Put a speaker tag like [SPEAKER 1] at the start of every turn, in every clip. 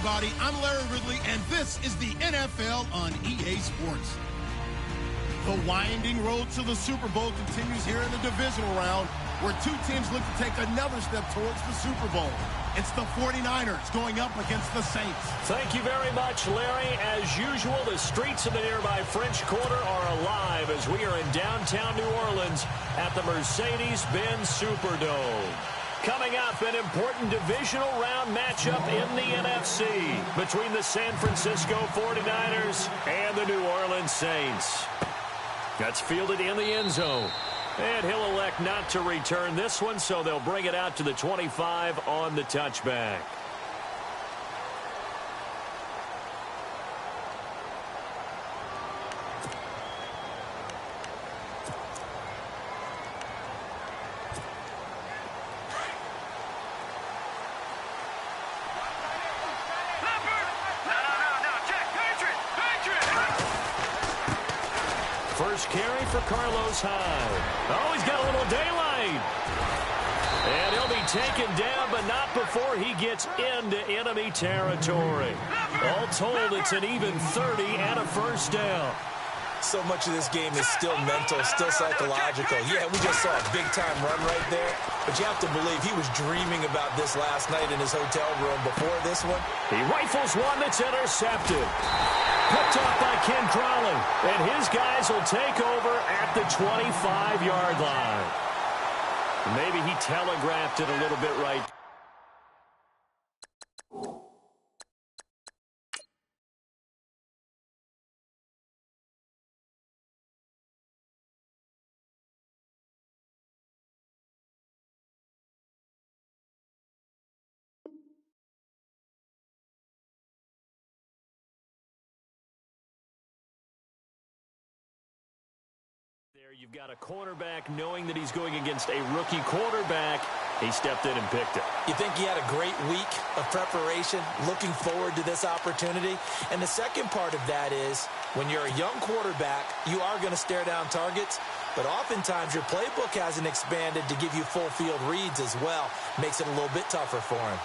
[SPEAKER 1] everybody. I'm Larry Ridley, and this is the NFL on EA Sports. The winding road to the Super Bowl continues here in the divisional round, where two teams look to take another step towards the Super Bowl. It's the 49ers going up against the Saints.
[SPEAKER 2] Thank you very much, Larry. As usual, the streets of the nearby French Quarter are alive as we are in downtown New Orleans at the Mercedes-Benz Superdome. Coming up, an important divisional round matchup in the NFC between the San Francisco 49ers and the New Orleans Saints. That's fielded in the end zone. And he'll elect not to return this one, so they'll bring it out to the 25 on the touchback. First carry for Carlos Hyde. Oh, he's got a little daylight. And he'll be taken down, but not before he gets into enemy territory. All told, it's an even 30 and a first down.
[SPEAKER 3] So much of this game is still mental, still psychological. Yeah, we just saw a big-time run right there, but you have to believe he was dreaming about this last night in his hotel room before this one.
[SPEAKER 2] He rifles one that's intercepted. Picked off by Ken Crawley, and his guys will take over at the 25-yard line. Maybe he telegraphed it a little bit right. You've got a cornerback knowing that he's going against a rookie quarterback. He stepped in and picked it.
[SPEAKER 3] You think he had a great week of preparation, looking forward to this opportunity? And the second part of that is, when you're a young quarterback, you are going to stare down targets, but oftentimes your playbook hasn't expanded to give you full field reads as well. Makes it a little bit tougher for him.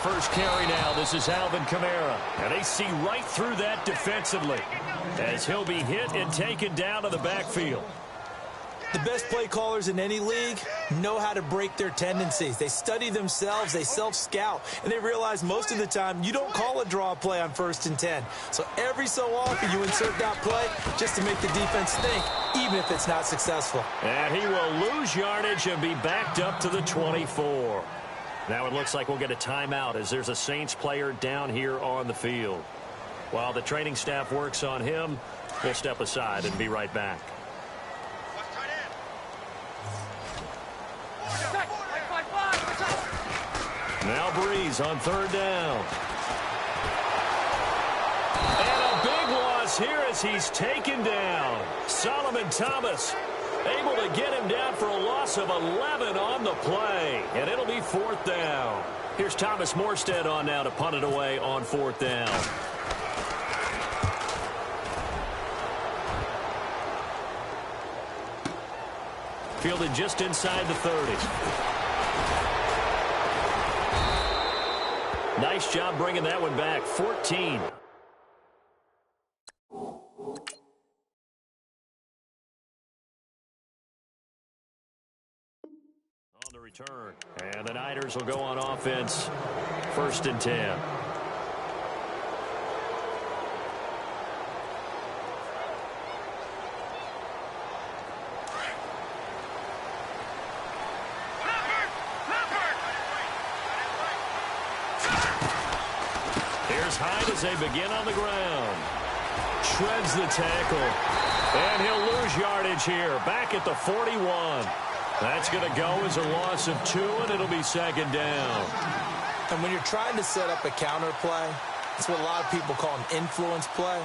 [SPEAKER 2] First carry now. This is Alvin Kamara. And they see right through that defensively as he'll be hit and taken down to the backfield.
[SPEAKER 3] The best play callers in any league know how to break their tendencies. They study themselves, they self-scout, and they realize most of the time you don't call a draw play on 1st and 10. So every so often you insert that play just to make the defense think, even if it's not successful.
[SPEAKER 2] And he will lose yardage and be backed up to the 24. Now it looks like we'll get a timeout as there's a Saints player down here on the field. While the training staff works on him, we'll step aside and be right back. Now Breeze on 3rd down. And a big loss here as he's taken down. Solomon Thomas able to get him down for a loss of 11 on the play. And it'll be 4th down. Here's Thomas Morstead on now to punt it away on 4th down. Fielded just inside the 30. Nice job bringing that one back. 14. Return. And the Niners will go on offense. 1st and 10. Here's Hyde as they begin on the ground. Shreds the tackle. And he'll lose yardage here. Back at the 41. That's going to go as a loss of 2, and it'll be 2nd down.
[SPEAKER 3] And when you're trying to set up a counter play, it's what a lot of people call an influence play.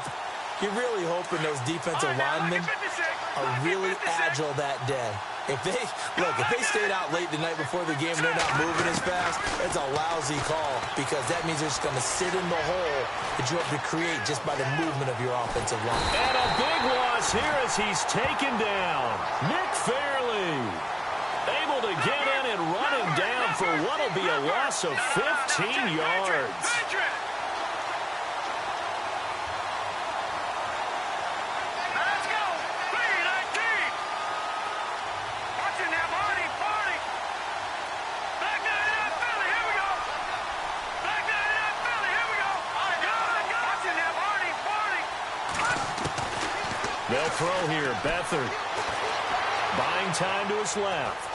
[SPEAKER 3] You're really hoping those defensive linemen are really agile that day. If they stayed out late the night before the game and they're not moving as fast, it's a lousy call because that means they're just going to sit in the hole that you have to create just by the movement of your offensive line.
[SPEAKER 2] And a big loss here as he's taken down. Nick Fairley able to get in and run him down for what will be a loss of 15 yards. They'll throw here. Beathard buying time to his left.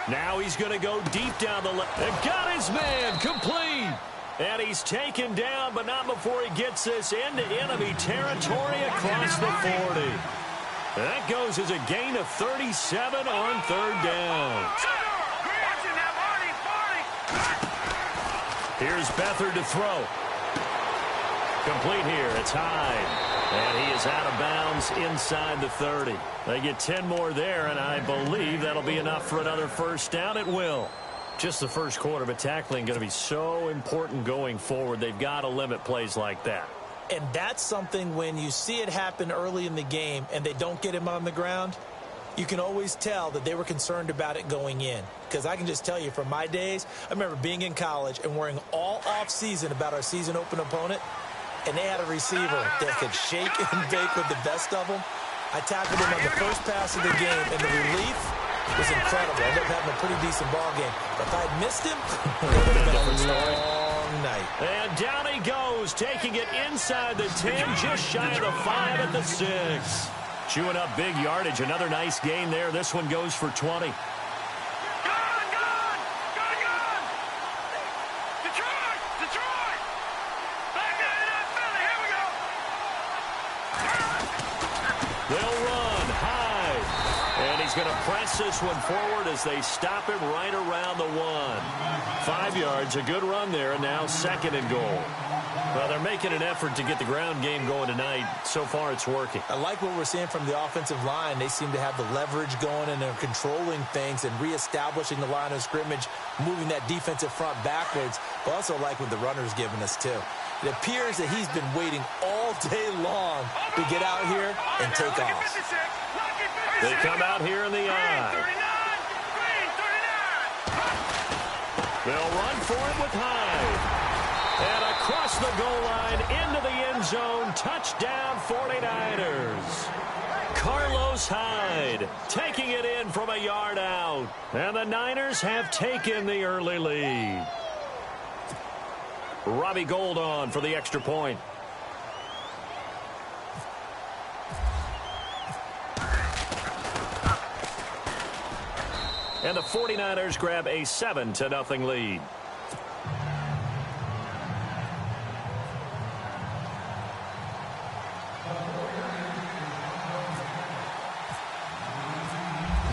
[SPEAKER 2] Now he's going to go deep down the left. And got his man complete. And he's taken down, but not before he gets this into enemy territory across the 40. That goes as a gain of 37 on third down. Here's Beathard to throw. Complete here. It's Hyde. And he is out of bounds inside the 30. They get 10 more there, and I believe that'll be enough for another first down. It will. Just the first quarter, but tackling going to be so important going forward. They've got to limit plays like that.
[SPEAKER 3] And that's something when you see it happen early in the game and they don't get him on the ground, you can always tell that they were concerned about it going in. Because I can just tell you from my days, I remember being in college and worrying all off-season about our season open opponent, and they had a receiver that could shake and bake with the best of them. I tackled him on the first pass of the game, and the relief was incredible. I ended up having a pretty decent ball game. But if I had missed him, it would have been a long night.
[SPEAKER 2] And down he goes, taking it inside the 10, just shy of the 5 at the 6. Chewing up big yardage. Another nice gain there. This one goes for 20. Going to press this one forward as they stop him right around the 1. 5 yards, a good run there, and now second and goal. Well, they're making an effort to get the ground game going tonight. So far, it's working.
[SPEAKER 3] I like what we're seeing from the offensive line. They seem to have the leverage going, and they're controlling things and reestablishing the line of scrimmage, moving that defensive front backwards. I also like what the runner's giving us, too. It appears that he's been waiting all day long to get out here and take off.
[SPEAKER 2] They come out here in the eye. They'll run for it with Hyde. And across the goal line into the end zone. Touchdown 49ers. Carlos Hyde taking it in from a yard out. And the Niners have taken the early lead. Robbie Gould on for the extra point. And the 49ers grab a 7-0 lead.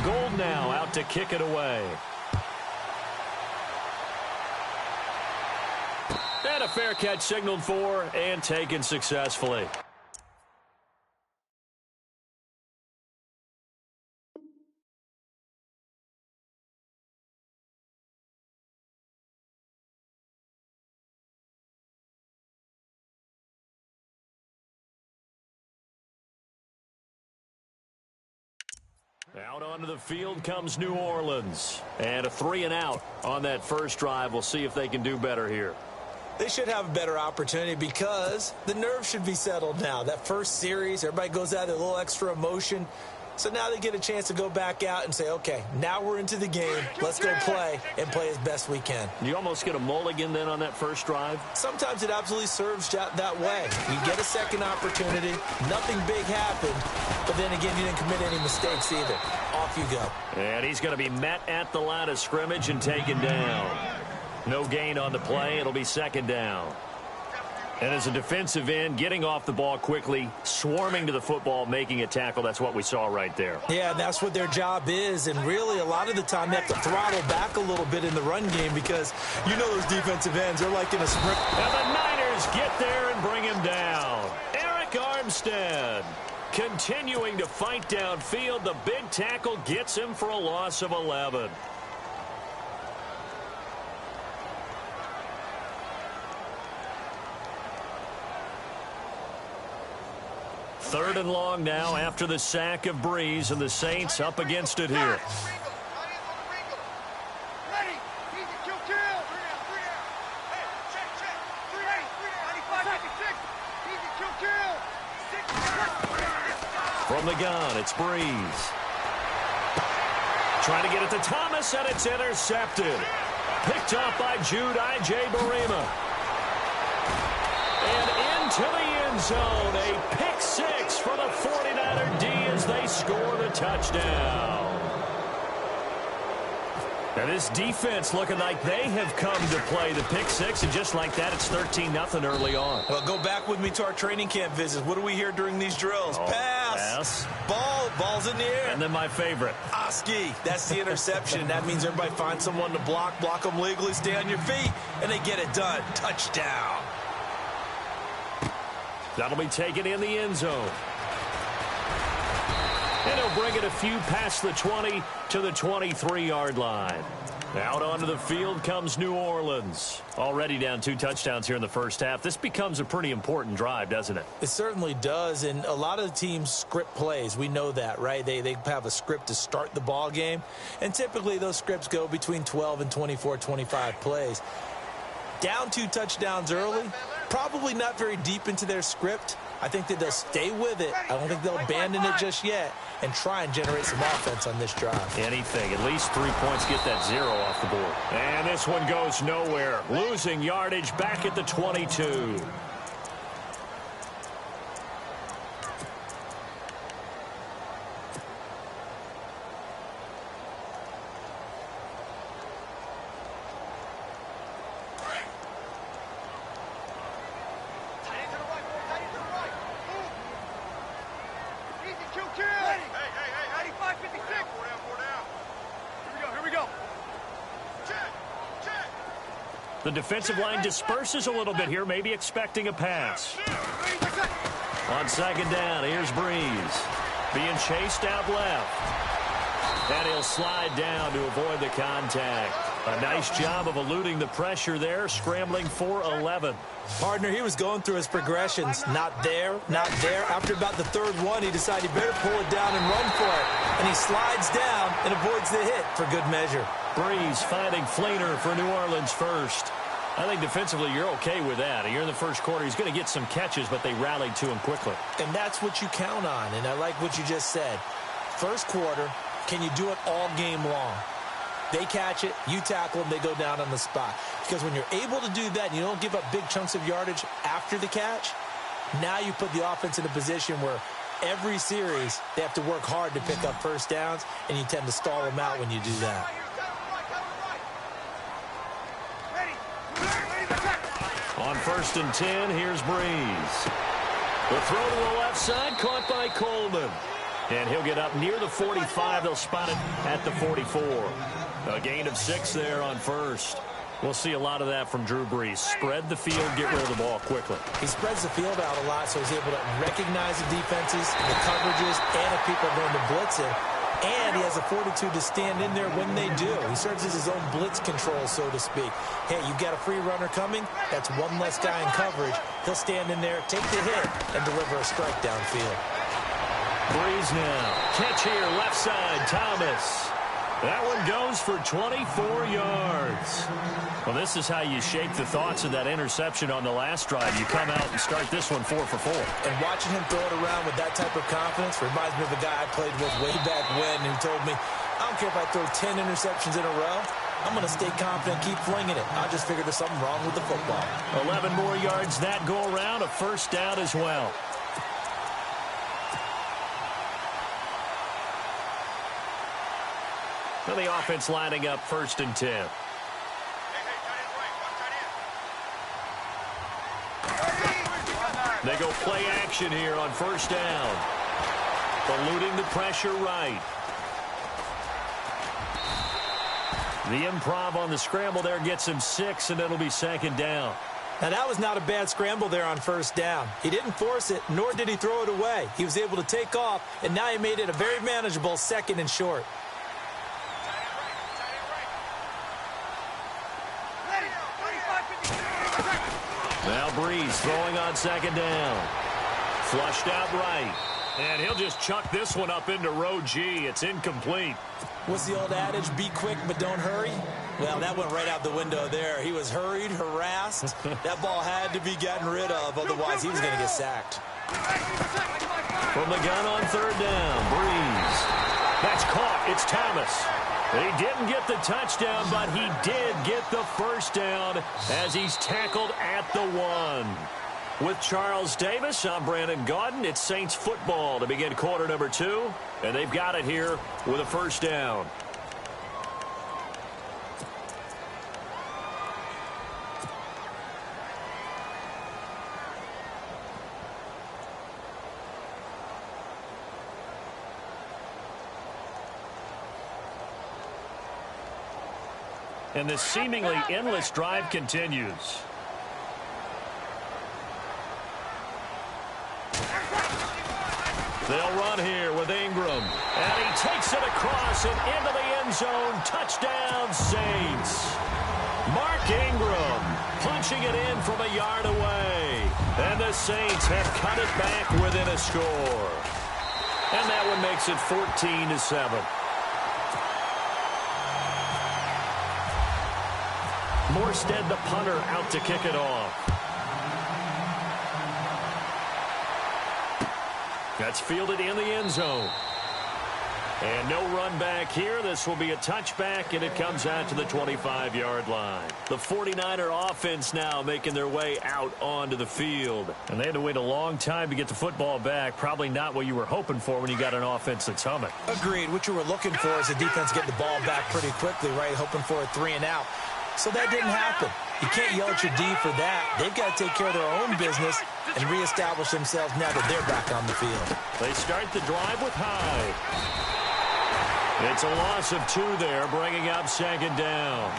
[SPEAKER 2] Gould now out to kick it away. And a fair catch signaled for and taken successfully. Out onto the field comes New Orleans. And a 3-and-out on that first drive. We'll see if they can do better here.
[SPEAKER 3] They should have a better opportunity because the nerves should be settled now. That first series, everybody goes out with a little extra emotion. So now they get a chance to go back out and say, okay, now we're into the game. Let's go play and play as best we can.
[SPEAKER 2] You almost get a mulligan then on that first drive?
[SPEAKER 3] Sometimes it absolutely serves that way. You get a second opportunity. Nothing big happened. But then again, you didn't commit any mistakes either. Off you go.
[SPEAKER 2] And he's going to be met at the line of scrimmage and taken down. No gain on the play. It'll be second down. And as a defensive end, getting off the ball quickly, swarming to the football, making a tackle, that's what we saw right there.
[SPEAKER 3] Yeah, and that's what their job is. And really, a lot of the time, they have to throttle back a little bit in the run game because you know those defensive ends are like in a sprint.
[SPEAKER 2] And the Niners defenders get there and bring him down. Eric Armstead continuing to fight downfield. The big tackle gets him for a loss of 11. Third and long now after the sack of Breeze, and the Saints up against it here. From the gun, it's Breeze. Trying to get it to Thomas, and it's intercepted. Picked off by Jude I.J. Barima. And into the end zone, a pick six for the 49er D as they score the touchdown. Now this defense looking like they have come to play the pick six, and just like that, it's 13-0 early on.
[SPEAKER 3] Well, go back with me to our training camp visits. What do we hear during these drills? Pass. Ball's in the air.
[SPEAKER 2] And then my favorite.
[SPEAKER 3] Oski. That's the interception. That means everybody finds someone to block them legally, stay on your feet, and they get it done. Touchdown.
[SPEAKER 2] That'll be taken in the end zone. And he'll bring it a few past the 20 to the 23-yard line. Out onto the field comes New Orleans. Already down 2 touchdowns here in the first half. This becomes a pretty important drive, doesn't it?
[SPEAKER 3] It certainly does, and a lot of the teams script plays. We know that, right? They have a script to start the ball game, and typically those scripts go between 12 and 24, 25 plays. Down 2 touchdowns early, probably not very deep into their script. I think that they'll stay with it. I don't think they'll abandon it just yet and try and generate some offense on this drive.
[SPEAKER 2] Anything. At least 3 points, get that 0 off the board. And this one goes nowhere. Losing yardage back at the 22. The defensive line disperses a little bit here, maybe expecting a pass. On second down, here's Breeze. Being chased out left. And he'll slide down to avoid the contact. A nice job of eluding the pressure there, scrambling for 11.
[SPEAKER 3] Partner, he was going through his progressions. Not there, not there. After about the third one, he decided he better pull it down and run for it. And he slides down and avoids the hit for good measure.
[SPEAKER 2] Breeze finding Fleener for New Orleans first. I think defensively you're okay with that. Here in the first quarter, he's going to get some catches, but they rallied to him quickly.
[SPEAKER 3] And that's what you count on, and I like what you just said. First quarter, can you do it all game long? They catch it, you tackle them, they go down on the spot. Because when you're able to do that and you don't give up big chunks of yardage after the catch, now you put the offense in a position where every series they have to work hard to pick up first downs, and you tend to stall them out when you do that.
[SPEAKER 2] On 1st and 10, here's Breeze. The throw to the left side, caught by Coleman. And he'll get up near the 45. They'll spot it at the 44. A gain of 6 there on first. We'll see a lot of that from Drew Brees. Spread the field, get rid of the ball quickly.
[SPEAKER 3] He spreads the field out a lot, so he's able to recognize the defenses, the coverages, and if people are going to blitz him. And he has the fortitude to stand in there when they do. He serves as his own blitz control, so to speak. Hey, you got a free runner coming? That's one less guy in coverage. He'll stand in there, take the hit, and deliver a strike downfield.
[SPEAKER 2] Breeze now. Catch here, left side, Thomas. That one goes for 24 yards. Well, this is how you shape the thoughts of that interception on the last drive. You come out and start this one 4 for 4.
[SPEAKER 3] And watching him throw it around with that type of confidence reminds me of a guy I played with way back when who told me, I don't care if I throw 10 interceptions in a row. I'm going to stay confident, keep flinging it. I just figured there's something wrong with the football.
[SPEAKER 2] 11 more yards that go around, a first down as well. Well, the offense lining up 1st and 10. They go play action here on 1st down. Eluding the pressure right. The improv on the scramble there gets him 6, and it'll be 2nd down.
[SPEAKER 3] Now, that was not a bad scramble there on first down. He didn't force it, nor did he throw it away. He was able to take off, and now he made it a very manageable 2nd and short.
[SPEAKER 2] Now Breeze throwing on 2nd down. Flushed out right. And he'll just chuck this one up into row G. It's incomplete.
[SPEAKER 3] What's the old adage? Be quick, but don't hurry? Well, that went right out the window there. He was hurried, harassed. That ball had to be gotten rid of, otherwise he was going to get sacked.
[SPEAKER 2] From the gun on 3rd down, Breeze. That's caught. It's Thomas. He didn't get the touchdown, but he did get the first down as he's tackled at the 1. With Charles Davis, I'm Brandon Gaudin. It's Saints football to begin quarter number 2, and they've got it here with a first down. And this seemingly endless drive continues. They'll run here with Ingram. And he takes it across and into the end zone. Touchdown, Saints. Mark Ingram punching it in from a yard away. And the Saints have cut it back within a score. And that one makes it 14-7. Morstead, the punter, out to kick it off. That's fielded in the end zone. And no run back here. This will be a touchback, and it comes out to the 25-yard line. The 49er offense now making their way out onto the field. And they had to wait a long time to get the football back. Probably not what you were hoping for when you got an offense that's humming.
[SPEAKER 3] Agreed. What you were looking for is the defense getting the ball back pretty quickly, right? Hoping for a 3 and out. So that didn't happen. You can't yell at your D for that. They've got to take care of their own business and reestablish themselves now that they're back on the field.
[SPEAKER 2] They start the drive with Hyde. It's a loss of 2 there, bringing up 2nd down.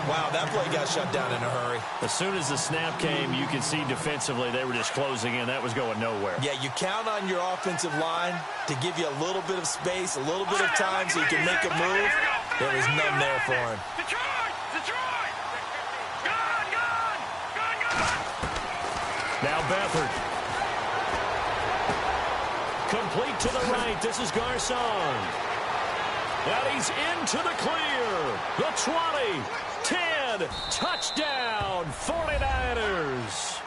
[SPEAKER 3] Wow, that play got shut down in a hurry.
[SPEAKER 2] As soon as the snap came, you could see defensively they were just closing in. That was going nowhere.
[SPEAKER 3] Yeah, you count on your offensive line to give you a little bit of space, a little bit of time so you can make a move. There was none there for him.
[SPEAKER 2] Now Beathard. Complete to the right. This is Garcon. And he's into the clear. The 20, 10, touchdown, 49ers.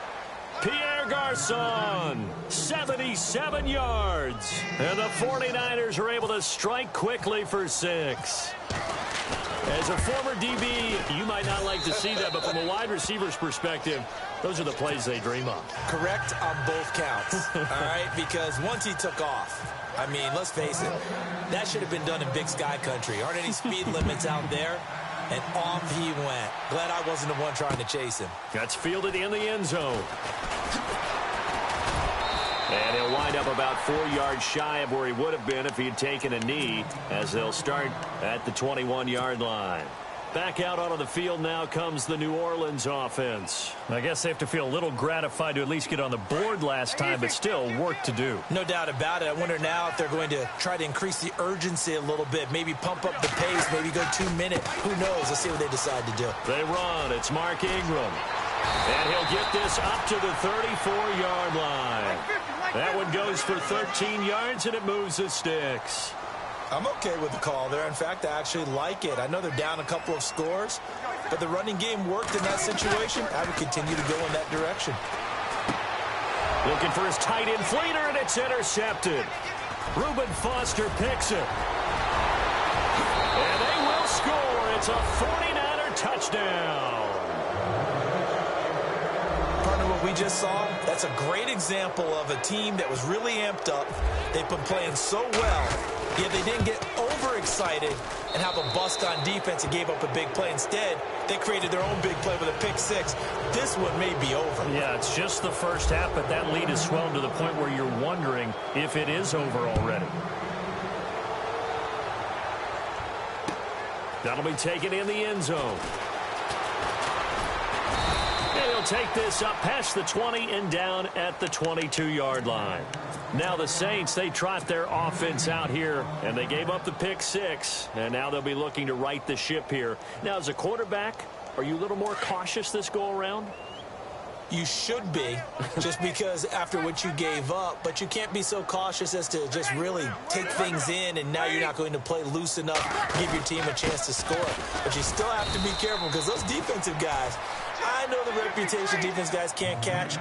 [SPEAKER 2] Pierre Garcon, 77 yards. And the 49ers are able to strike quickly for 6. As a former DB, you might not like to see that, but from a wide receiver's perspective, those are the plays they dream of.
[SPEAKER 3] Correct on both counts, all right? Because once he took off, I mean, let's face it, that should have been done in Big Sky Country. Aren't any speed limits out there? And off he went. Glad I wasn't the one trying to chase him.
[SPEAKER 2] That's fielded in the end zone. And he'll wind up about 4 yards shy of where he would have been if he had taken a knee, as they'll start at the 21-yard line. Back out onto the field now comes the New Orleans offense. I guess they have to feel a little gratified to at least get on the board last time, but still work to do.
[SPEAKER 3] No doubt about it. I wonder now if they're going to try to increase the urgency a little bit, maybe pump up the pace, maybe go 2 minute. Who knows? Let's see what they decide to do.
[SPEAKER 2] They run. It's Mark Ingram. And he'll get this up to the 34-yard line. That one goes for 13 yards, and it moves the sticks.
[SPEAKER 3] I'm okay with the call there. In fact, I actually like it. I know they're down a couple of scores, but the running game worked in that situation. I would continue to go in that direction.
[SPEAKER 2] Looking for his tight end Fleeter, and it's intercepted. Reuben Foster picks it. And they will score. It's a 49er touchdown.
[SPEAKER 3] What we just saw, that's a great example of a team that was really amped up. They've been playing so well, yet they didn't get overexcited and have a bust on defense and gave up a big play. Instead, they created their own big play with a pick 6. This one may be over.
[SPEAKER 2] Yeah, it's just the first half, but that lead has swelled to the point where you're wondering if it is over already. That'll be taken in the end zone. He'll take this up past the 20 and down at the 22-yard line. Now the Saints, they trot their offense out here, and they gave up the pick 6, and now they'll be looking to right the ship here. Now, as a quarterback, are you a little more cautious this go-around?
[SPEAKER 3] You should be, just because after what you gave up, but you can't be so cautious as to just really take things in, and now you're not going to play loose enough to give your team a chance to score. But you still have to be careful, because those defensive guys, I know the reputation defense guys can't catch.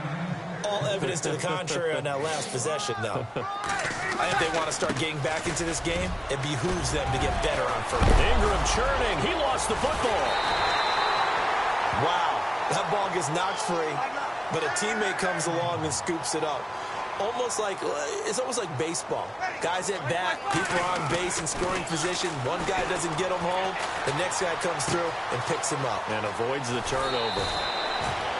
[SPEAKER 3] All evidence to the contrary on that last possession, though. I think they want to start getting back into this game. It behooves them to get better on first.
[SPEAKER 2] Ingram churning. He lost the football.
[SPEAKER 3] Wow. That ball gets knocked free, but a teammate comes along and scoops it up. It's almost like baseball. Guys at bat, people are on base in scoring position. One guy doesn't get him home. The next guy comes through and picks him up.
[SPEAKER 2] And avoids the turnover.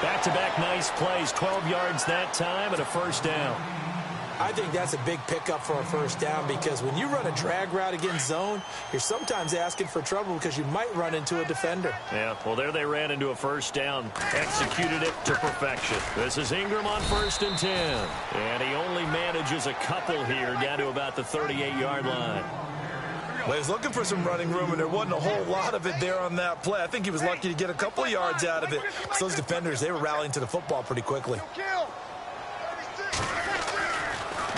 [SPEAKER 2] Back-to-back nice plays. 12 yards that time and a first down.
[SPEAKER 3] I think that's a big pickup for a first down, because when you run a drag route against zone, you're sometimes asking for trouble because you might run into a defender.
[SPEAKER 2] Yeah, well, there they ran into a first down. Executed it to perfection. This is Ingram on 1st and 10. And he only manages a couple here down to about the 38-yard line.
[SPEAKER 3] Well, he was looking for some running room, and there wasn't a whole lot of it there on that play. I think he was lucky to get a couple of yards out of it. So those defenders, they were rallying to the football pretty quickly.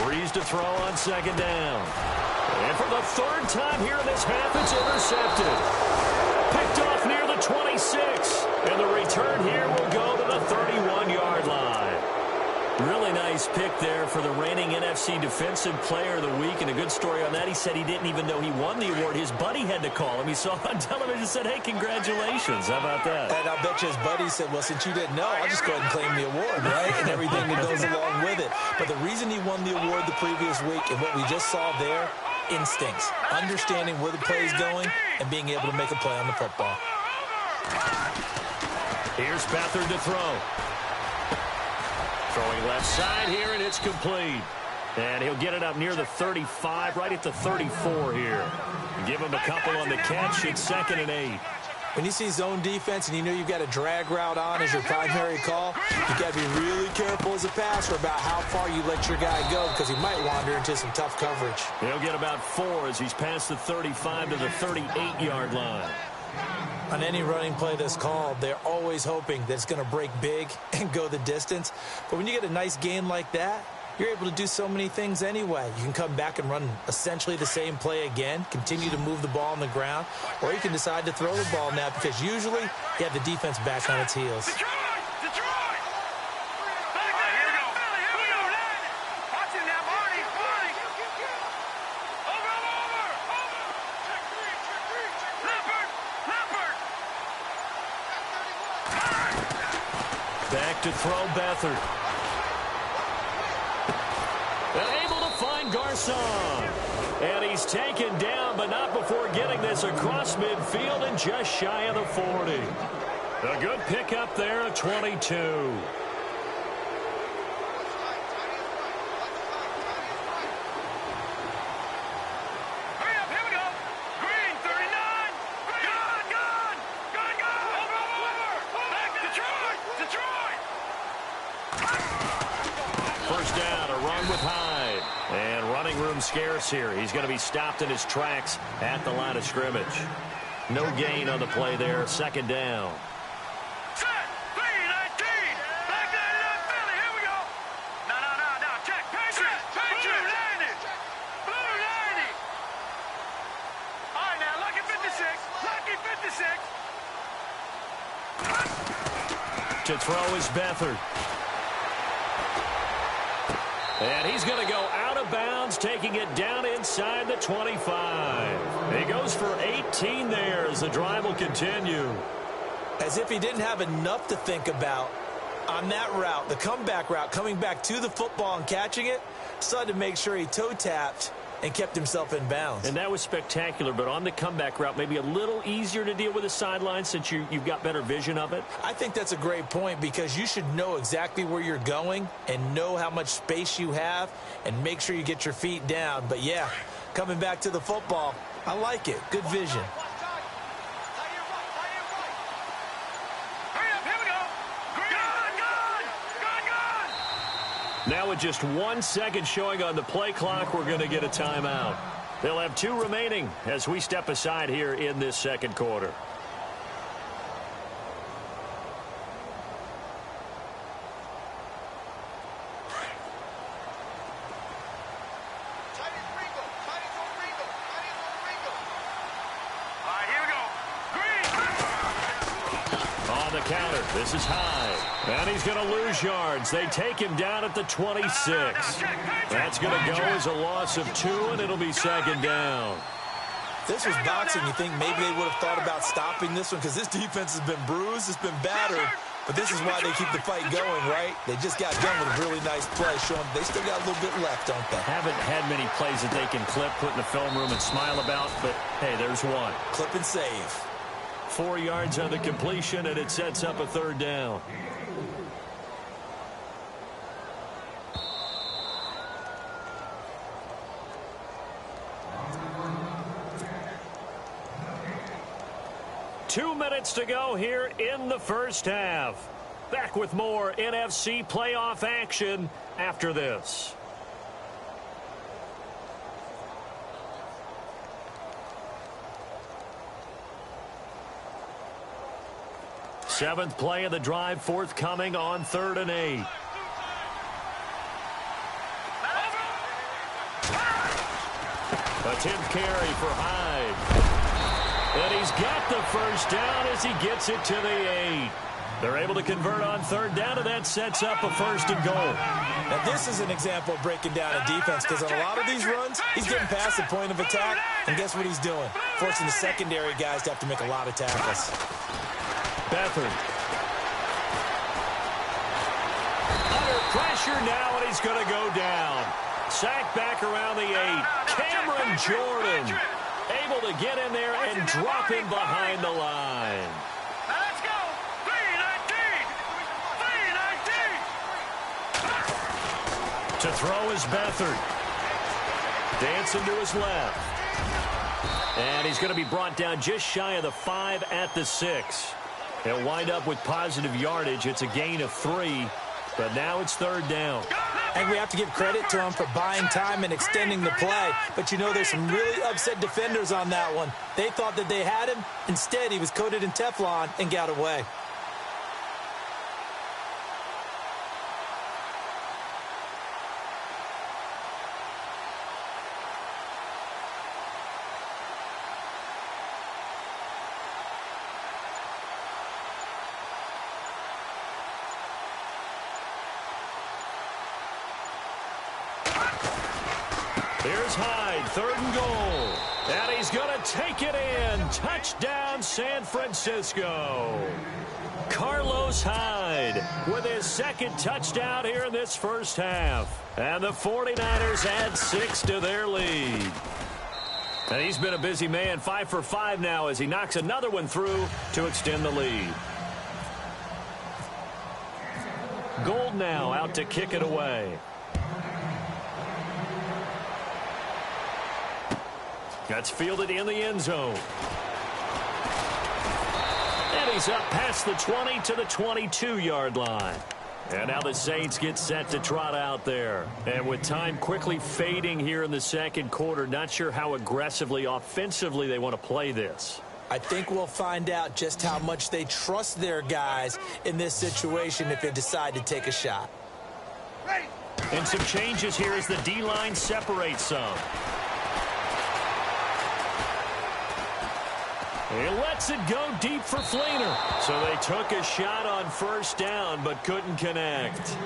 [SPEAKER 2] Breeze to throw on 2nd down. And for the 3rd time here in this half, it's intercepted. Picked off near the 26. And the return here will go to the 31-yard line. Really nice pick there for the reigning NFC Defensive Player of the Week. And a good story on that, he said he didn't even know he won the award. His buddy had to call him. He saw him on television and said, hey, congratulations. How about that?
[SPEAKER 3] And I bet you his buddy said, well, since you didn't know, I'll just go ahead and claim the award, right? And everything that goes along with it. But the reason he won the award the previous week, and what we just saw there, instincts. Understanding where the play is going and being able to make a play on the football.
[SPEAKER 2] Here's Beathard to throw. Throwing left side here, and it's complete. And he'll get it up near the 35, right at the 34 here. Give him a couple on the catch. It's 2nd and 8.
[SPEAKER 3] When you see zone defense and you know you've got a drag route on as your primary call, you've got to be really careful as a passer about how far you let your guy go, because he might wander into some tough coverage.
[SPEAKER 2] He'll get about 4 as he's past the 35 to the 38-yard line.
[SPEAKER 3] On any running play that's called, they're always hoping that it's going to break big and go the distance. But when you get a nice gain like that, you're able to do so many things anyway. You can come back and run essentially the same play again, continue to move the ball on the ground, or you can decide to throw the ball now, because usually you have the defense back on its heels.
[SPEAKER 2] Back to throw, Beathard. And able to find Garcon. And he's taken down, but not before getting this across midfield and just shy of the 40. A good pickup there at 22. Scarce here. He's going to be stopped in his tracks at the line of scrimmage. No gain on the play there. 2nd down.
[SPEAKER 4] Set, 3-19. Back there, Philly. Here we go. No. Check. Patriots. Blue 90. Blue 90. All right, now, lucky 56. Lucky 56.
[SPEAKER 2] To throw is Beathard. And he's going to go out of bounds, taking it down inside the 25. He goes for 18 there as the drive will continue.
[SPEAKER 3] As if he didn't have enough to think about on that route, the comeback route, coming back to the football and catching it, decided to make sure he toe-tapped and kept himself in bounds.
[SPEAKER 2] And that was spectacular, but on the comeback route, maybe a little easier to deal with the sideline since you've got better vision of it?
[SPEAKER 3] I think that's a great point, because you should know exactly where you're going and know how much space you have and make sure you get your feet down. But, yeah, coming back to the football, I like it. Good vision.
[SPEAKER 4] Hurry up, here we go. Green.
[SPEAKER 2] Now with just 1 second showing on the play clock, we're going to get a timeout. They'll have 2 remaining as we step aside here in this second quarter. On the counter, this is Hyde. And he's going to lose yards. They take him down at the 26. That's going to go as a loss of 2, and it'll be second down.
[SPEAKER 3] If this was boxing, you think maybe they would have thought about stopping this one because this defense has been bruised, it's been battered. But this is why they keep the fight going, right? They just got done with a really nice play, showing they still got a little bit left, don't they?
[SPEAKER 2] Haven't had many plays that they can clip, put in the film room, and smile about, but hey, there's one.
[SPEAKER 3] Clip and save.
[SPEAKER 2] 4 yards on the completion, and it sets up a third down. Two minutes to go here in the first half. Back with more NFC playoff action after this. Seventh play of the drive forthcoming on 3rd and 8. A 10th carry for Hyde. And he's got the first down as he gets it to the 8. They're able to convert on 3rd down, and that sets up a 1st and goal.
[SPEAKER 3] Now, this is an example of breaking down a defense because on a lot of these runs, he's getting past the point of attack, and guess what he's doing? Forcing the secondary guys to have to make a lot of tackles.
[SPEAKER 2] Beathard. Under pressure now, and he's going to go down. Sacked back around the 8. Cameron Jordan able to get in there and drop him behind the line.
[SPEAKER 4] Let's go. 319. 319.
[SPEAKER 2] To throw is Beathard. Dancing to his left. And he's going to be brought down just shy of the 5 at the 6. He'll wind up with positive yardage. It's a gain of 3, but now it's 3rd down.
[SPEAKER 3] And we have to give credit to him for buying time and extending the play. But, you know, there's some really upset defenders on that one. They thought that they had him. Instead, he was coated in Teflon and got away.
[SPEAKER 2] Here's Hyde, 3rd and goal. And he's going to take it in. Touchdown, San Francisco. Carlos Hyde with his 2nd touchdown here in this first half. And the 49ers add 6 to their lead. And he's been a busy man, 5 for 5 now as he knocks another one through to extend the lead. Gold now out to kick it away. That's fielded in the end zone. And he's up past the 20 to the 22-yard line. And now the Saints get set to trot out there. And with time quickly fading here in the second quarter, not sure how aggressively, offensively they want to play this.
[SPEAKER 3] I think we'll find out just how much they trust their guys in this situation if they decide to take a shot.
[SPEAKER 2] And some changes here as the D-line separates some. He lets it go deep for Fleener. So they took a shot on 1st down, but couldn't connect.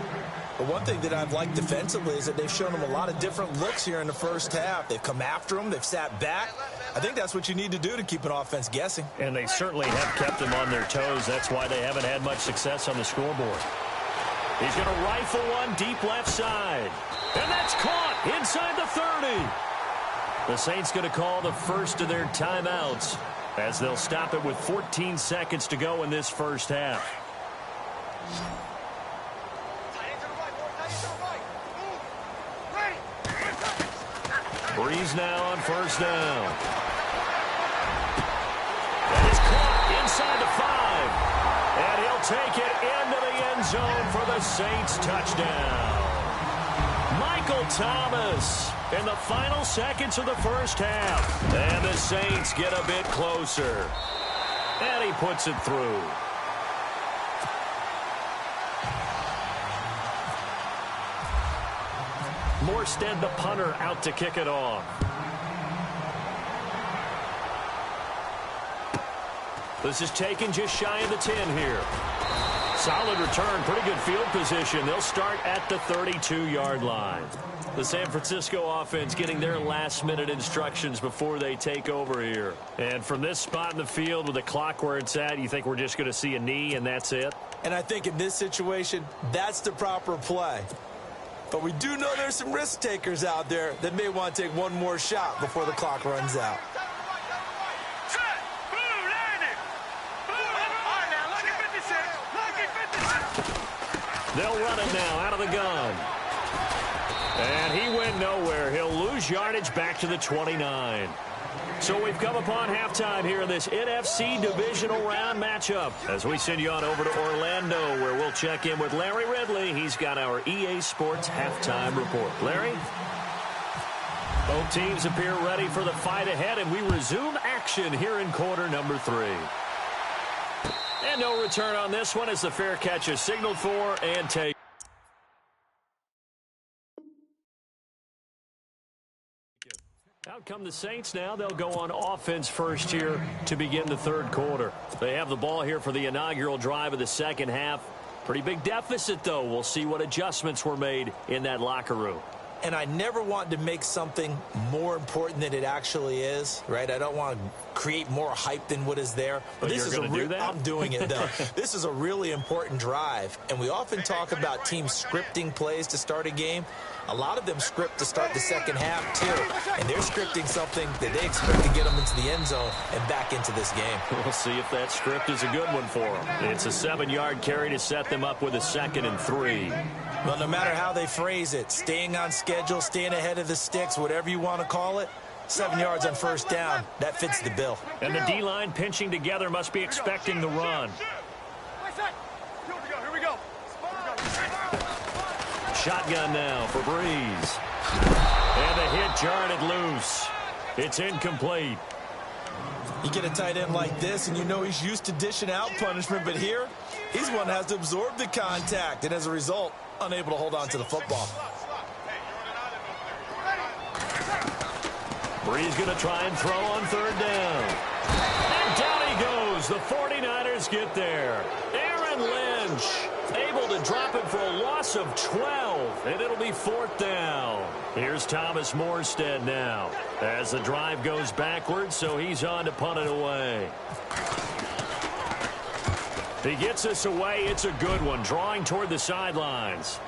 [SPEAKER 3] But one thing that I've liked defensively is that they've shown them a lot of different looks here in the first half. They've come after them. They've sat back. I think that's what you need to do to keep an offense guessing.
[SPEAKER 2] And they certainly have kept them on their toes. That's why they haven't had much success on the scoreboard. He's going to rifle one deep left side. And that's caught inside the 30. The Saints going to call the first of their timeouts, as they'll stop it with 14 seconds to go in this first half. Breeze now on 1st down. That is caught inside the 5. And he'll take it into the end zone for the Saints touchdown. Michael Thomas in the final seconds of the first half. And the Saints get a bit closer. And he puts it through. Morstead, the punter, out to kick it off. This is taken just shy of the 10 here. Solid return, pretty good field position. They'll start at the 32-yard line. The San Francisco offense getting their last-minute instructions before they take over here. And from this spot in the field with the clock where it's at, you think we're just going to see a knee and that's it?
[SPEAKER 3] And I think in this situation, that's the proper play. But we do know there's some risk takers out there that may want to take one more shot before the clock runs out.
[SPEAKER 2] They'll run it now out of the gun. And he went nowhere. He'll lose yardage back to the 29. So we've come upon halftime here in this NFC divisional round matchup as we send you on over to Orlando, where we'll check in with Larry Ridley. He's got our EA Sports halftime report. Larry? Both teams appear ready for the fight ahead, and we resume action here in quarter number 3. And no return on this one as the fair catch is signaled for and taken. Out come the Saints now. They'll go on offense first here to begin the third quarter. They have the ball here for the inaugural drive of the second half. Pretty big deficit, though. We'll see what adjustments were made in that locker room.
[SPEAKER 3] And I never want to make something more important than it actually is, right? I don't want to create more hype than what is there.
[SPEAKER 2] But this is do that?
[SPEAKER 3] I'm doing it, though. This is a really important drive. And we often talk about teams scripting plays to start a game. A lot of them script to start the second half, too. And they're scripting something that they expect to get them into the end zone and back into this game.
[SPEAKER 2] We'll see if that script is a good one for them. It's a 7-yard carry to set them up with a 2nd and 3.
[SPEAKER 3] Well, no matter how they phrase it, staying on schedule, staying ahead of the sticks, whatever you want to call it, 7 yards on first down, that fits the bill.
[SPEAKER 2] And the D-line pinching together must be expecting the run.
[SPEAKER 4] Here we go.
[SPEAKER 2] Shotgun now for Breeze. And the hit jarred it loose. It's incomplete.
[SPEAKER 3] You get a tight end like this, and you know he's used to dishing out punishment, but here, he's one that has to absorb the contact, and as a result, unable to hold on to the football.
[SPEAKER 2] Breeze going to try and throw on third down. And down he goes. The 49ers get there. Aaron Lynch able to drop it for a loss of 12, and it'll be 4th down. Here's Thomas Morstead now as the drive goes backwards, so he's on to punt it away. He gets this away. It's a good one, drawing toward the sidelines.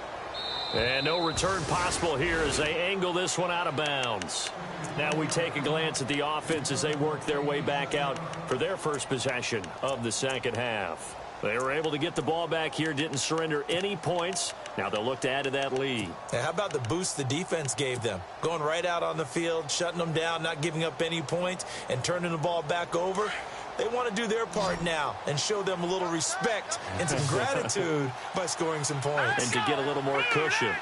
[SPEAKER 2] And no return possible here as they angle this one out of bounds. Now we take a glance at the offense as they work their way back out for their first possession of the second half. They were able to get the ball back here, didn't surrender any points. Now they'll look to add to that lead.
[SPEAKER 3] Yeah, how about the boost the defense gave them? Going right out on the field, shutting them down, not giving up any points, and turning the ball back over. They want to do their part now and show them a little respect and some gratitude by scoring some points.
[SPEAKER 2] And to get a little more cushion.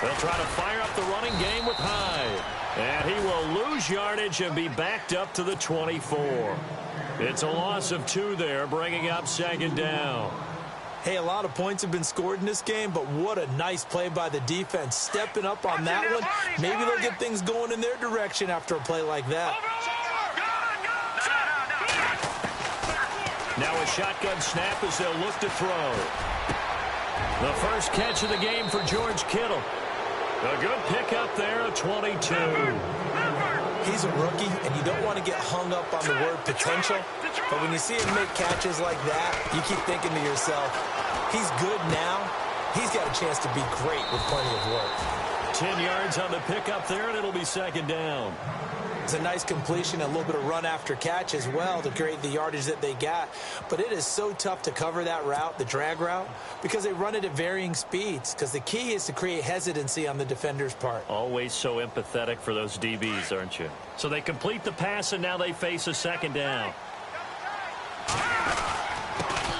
[SPEAKER 2] They'll try to fire up the running game with Hyde. And he will lose yardage and be backed up to the 24. It's a loss of 2 there, bringing up 2nd down.
[SPEAKER 3] Hey, a lot of points have been scored in this game, but what a nice play by the defense. Stepping up on that one, maybe they'll get things going in their direction after a play like that.
[SPEAKER 2] Now a shotgun snap as they'll look to throw. The first catch of the game for George Kittle. A good pickup there, a 22.
[SPEAKER 3] He's a rookie, and you don't want to get hung up on the word potential. But when you see him make catches like that, you keep thinking to yourself, he's good now. He's got a chance to be great with plenty of work.
[SPEAKER 2] 10 yards on the pickup there, and it'll be 2nd down.
[SPEAKER 3] It's a nice completion, a little bit of run after catch as well to create the yardage that they got. But it is so tough to cover that route, the drag route, because they run it at varying speeds. Because the key is to create hesitancy on the defender's part.
[SPEAKER 2] Always so empathetic for those DBs, aren't you? So they complete the pass, and now they face a 2nd down.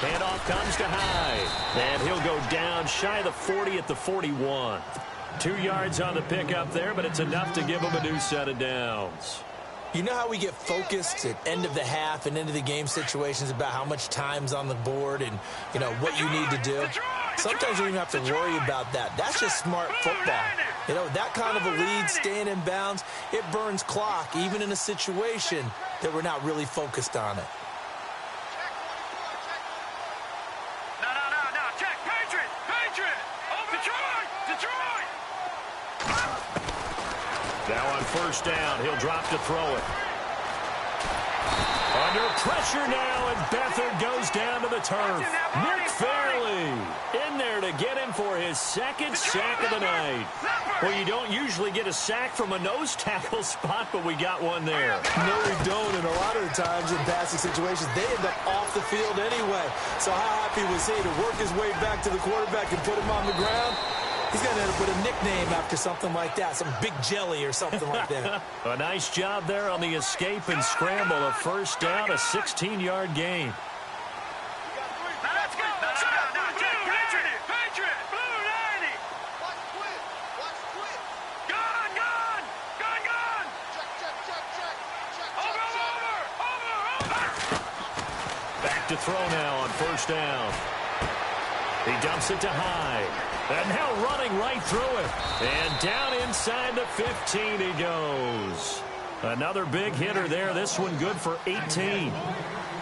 [SPEAKER 2] Handoff comes to Hyde. And he'll go down shy of the 40 at the 41. 2 yards on the pickup there, but it's enough to give him a new set of downs.
[SPEAKER 3] You know how we get focused at end of the half and into the game situations about how much time's on the board and, you know, what you need to do? Sometimes you don't even have to worry about that. That's just smart football. You know, that kind of a lead, staying in bounds, it burns clock, even in a situation that we're not really focused on it.
[SPEAKER 4] No. Check. Patriot. Over Detroit.
[SPEAKER 2] Now on first down, he'll drop to throw it. Under pressure now, and Beathard goes down to the turf. Nick Fairley in there to get him for his second sack of the night. Well, you don't usually get a sack from a nose tackle spot, but we got one there.
[SPEAKER 3] No, we don't, and a lot of the times in passing situations, they end up off the field anyway. So how happy was he to work his way back to the quarterback and put him on the ground? He's going to end up with a nickname after something like that, some Big Jelly or something like that.
[SPEAKER 2] A nice job there on the escape and scramble. A first down, a 16-yard gain.
[SPEAKER 4] Now let's go. Patriot. Blue 90. Watch quit. Gun. Check. Over.
[SPEAKER 2] Back to throw now on first down. He dumps it to Hyde. And now running right through it. And down inside the 15 he goes. Another big hitter there. This one good for 18.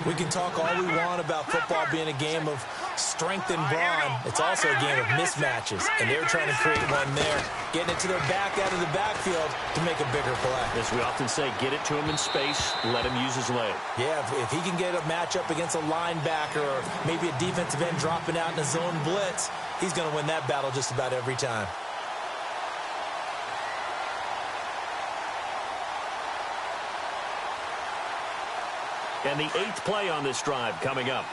[SPEAKER 3] We can talk all we want about football being a game of strength and brawn. It's also a game of mismatches. And they're trying to create one there. Getting it to their back out of the backfield to make a bigger play.
[SPEAKER 2] As we often say, get it to him in space. Let him use his leg.
[SPEAKER 3] Yeah, if he can get a matchup against a linebacker or maybe a defensive end dropping out in a zone blitz, he's going to win that battle just about every time.
[SPEAKER 2] And the 8th play on this drive coming up.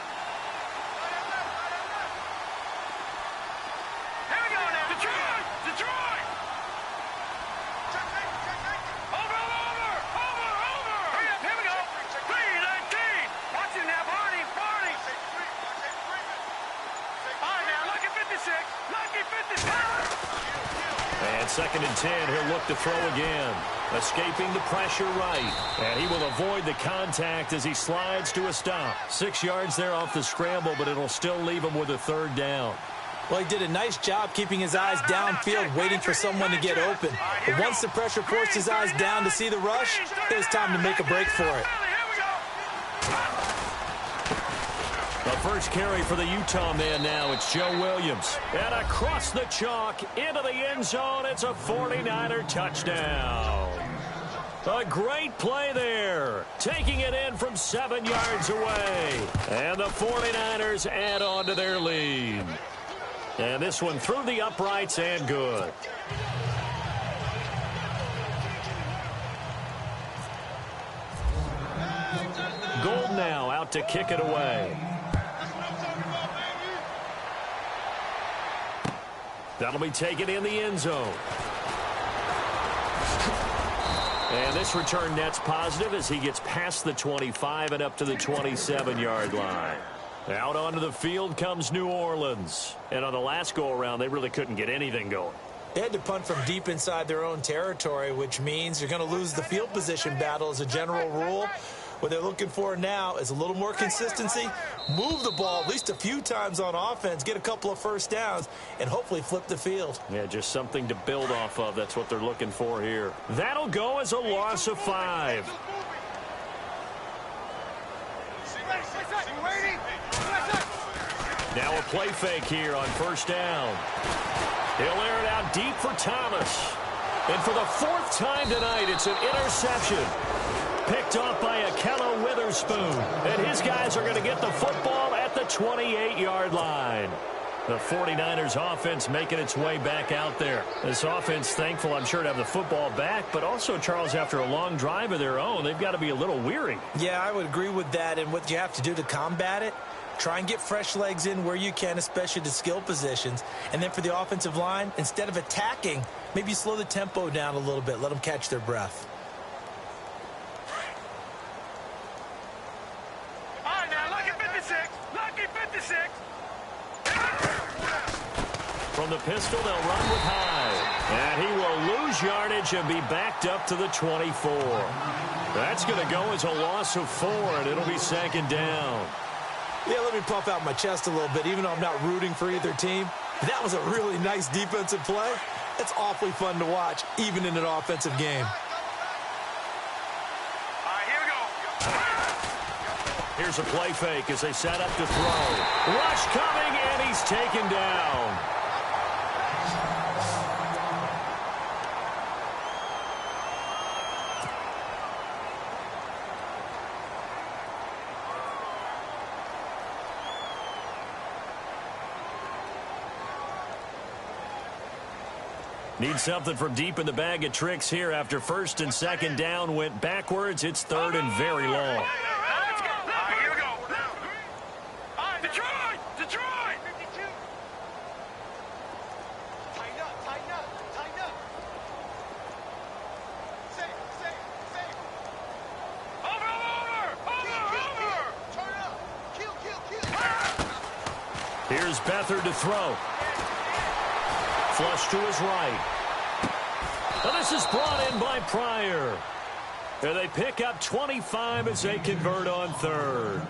[SPEAKER 4] Here we go now. Detroit. Over. Hurry up. Here we go. 3-19. Watch it now, Barney. All right, now, lucky 56.
[SPEAKER 2] And 2nd and 10, he'll look to throw again. Escaping the pressure right. And he will avoid the contact as he slides to a stop. 6 yards there off the scramble, but it'll still leave him with a 3rd down.
[SPEAKER 3] Well, he did a nice job keeping his eyes downfield, waiting for someone to get open. But once the pressure forced his eyes down to see the rush, it was time to make a break for it.
[SPEAKER 2] The first carry for the Utah man now. It's Joe Williams. And across the chalk, into the end zone. It's a 49er touchdown. A great play there. Taking it in from 7 yards away. And the 49ers add on to their lead. And this one through the uprights and good. Gold now out to kick it away. That'll be taken in the end zone. And this return net's positive as he gets past the 25 and up to the 27-yard line. Out onto the field comes New Orleans. And on the last go-around, they really couldn't get anything going.
[SPEAKER 3] They had to punt from deep inside their own territory, which means you're going to lose the field position battle as a general rule. What they're looking for now is a little more consistency, move the ball at least a few times on offense, get a couple of first downs, and hopefully flip the field.
[SPEAKER 2] Yeah, just something to build off of. That's what they're looking for here. That'll go as a loss of 5. Now a play fake here on first down. He'll air it out deep for Thomas. And for the 4th time tonight, it's an interception. Picked off by Akello Witherspoon. And his guys are going to get the football at the 28-yard line. The 49ers offense making its way back out there. This offense thankful, I'm sure, to have the football back, but also, Charles, after a long drive of their own, they've got to be a little weary.
[SPEAKER 3] Yeah, I would agree with that, and what you have to do to combat it, try and get fresh legs in where you can, especially the skill positions. And then for the offensive line, instead of attacking, maybe slow the tempo down a little bit, let them catch their breath.
[SPEAKER 4] All right, now, look at 56. 56. Lucky 56.
[SPEAKER 2] From the pistol, they'll run with Hyde. And he will lose yardage and be backed up to the 24. That's going to go as a loss of 4, and it'll be second down.
[SPEAKER 3] Yeah, let me puff out my chest a little bit, even though I'm not rooting for either team. That was a really nice defensive play. It's awfully fun to watch, even in an offensive game.
[SPEAKER 4] All right, here we go.
[SPEAKER 2] Here's a play fake as they set up to throw. Rush coming, and he's taken down. Need something from deep in the bag of tricks here after first and second down went backwards. It's third and very long.
[SPEAKER 4] Let's go. All right, here we go. All right, Detroit. Detroit. 52. Tighten up. Tighten up. Tighten up. Safe. Over. Turn up. Kill.
[SPEAKER 2] Here's Beathard to throw. Flush to his right. And this is brought in by Pryor. And they pick up 25 as they convert on third.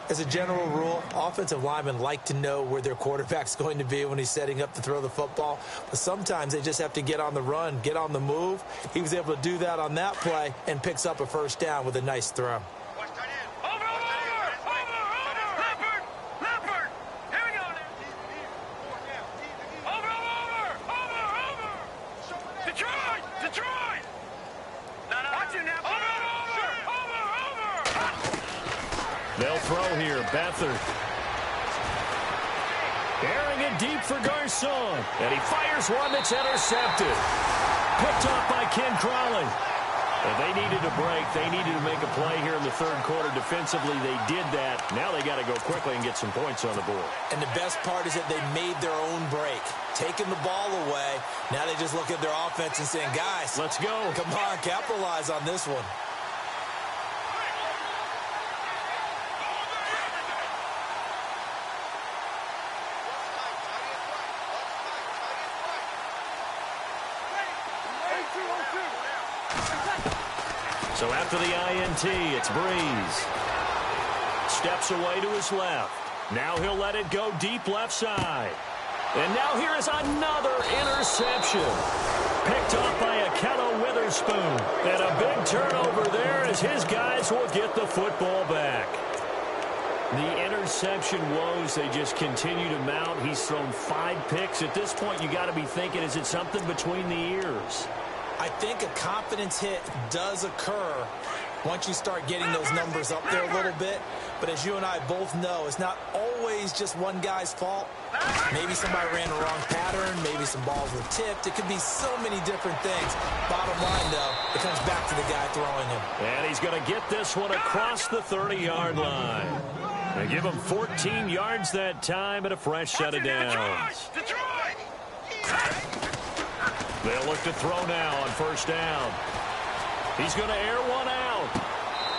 [SPEAKER 3] As a general rule, offensive linemen like to know where their quarterback's going to be when he's setting up to throw the football. But sometimes they just have to get on the run, get on the move. He was able to do that on that play and picks up a first down with a nice throw.
[SPEAKER 2] They'll throw here. Beathard. Airing it deep for Garcon. And he fires one that's intercepted. Picked off by Ken Crawley. And they needed a break. They needed to make a play here in the third quarter. Defensively, they did that. Now they got to go quickly and get some points on the board.
[SPEAKER 3] And the best part is that they made their own break. Taking the ball away. Now they just look at their offense and saying, guys,
[SPEAKER 2] let's go.
[SPEAKER 3] Come on, capitalize on this one.
[SPEAKER 2] So after the INT, it's Breeze. Steps away to his left. Now he'll let it go deep left side. And now here is another interception. Picked off by Akello Witherspoon. And a big turnover there as his guys will get the football back. The interception woes, they just continue to mount. He's thrown 5 picks. At this point, you got to be thinking, is it something between the ears?
[SPEAKER 3] I think a confidence hit does occur once you start getting those numbers up there a little bit. But as you and I both know, it's not always just one guy's fault. Maybe somebody ran the wrong pattern. Maybe some balls were tipped. It could be so many different things. Bottom line, though, it comes back to the guy throwing him.
[SPEAKER 2] And he's going to get this one across the 30-yard line. They give him 14 yards that time and a fresh set of downs. They'll look to throw now on first down. He's going to air one out.